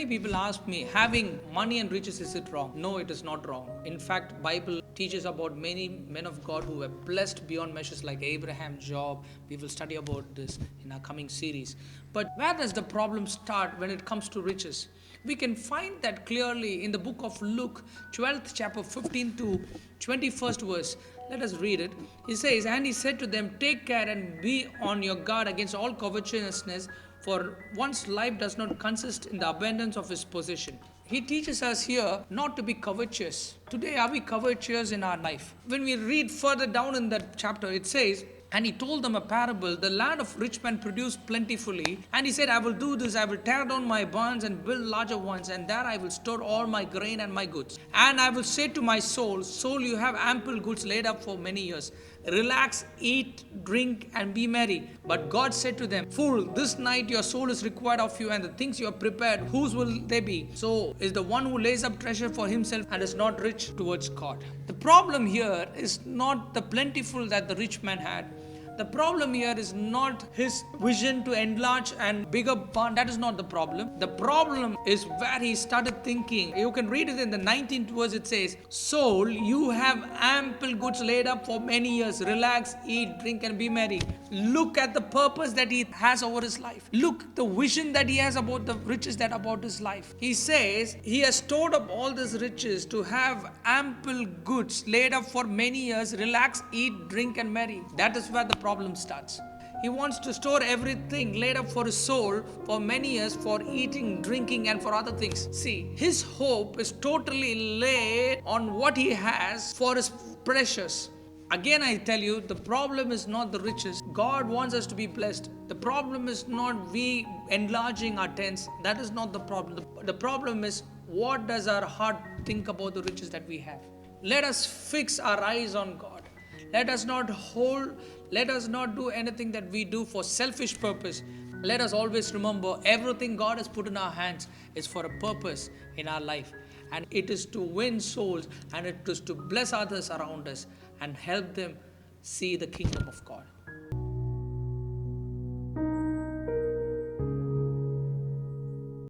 Many people ask me, having money and riches, is it wrong? No, it is not wrong. In fact, Bible teaches about many men of God who were blessed beyond measures like Abraham, Job. We will study about this in our coming series. But where does the problem start when it comes to riches? We can find that clearly in the book of Luke, 12th chapter 15 to 21st verse. Let us read it. He says, "And he said to them, take care and be on your guard against all covetousness, for one's life does not consist in the abundance of his possession." He teaches us here not to be covetous. Today, are we covetous in our life? When we read further down in that chapter, it says, "And he told them a parable. The land of rich men produced plentifully. And he said, I will do this. I will tear down my barns and build larger ones. And there I will store all my grain and my goods. And I will say to my soul, Soul, you have ample goods laid up for many years. Relax, eat, drink, and be merry." But God said to them, "Fool, this night your soul is required of you, and the things you have prepared, whose will they be? So is the one who lays up treasure for himself and is not rich towards God." The problem here is not the plentiful that the rich man had. The problem here is not his vision to enlarge and bigger barn. That is not the problem. The problem is where he started thinking. You can read it in the 19th verse. It says, "Soul, you have ample goods laid up for many years. Relax, eat, drink, and be merry." Look at the purpose that he has over his life. Look the vision that he has about the riches that about his life. He says he has stored up all these riches to have ample goods laid up for many years. Relax, eat, drink, and merry. That is where the problem starts. He wants to store everything laid up for his soul for many years for eating, drinking, and for other things. See, his hope is totally laid on what he has for his precious. Again, I tell you, the problem is not the riches. God wants us to be blessed. The problem is not we enlarging our tents. That is not the problem. The problem is, what does our heart think about the riches that we have? Let us fix our eyes on God. Let us not do anything that we do for selfish purpose. Let us always remember everything God has put in our hands is for a purpose in our life. And it is to win souls, and it is to bless others around us and help them see the kingdom of God.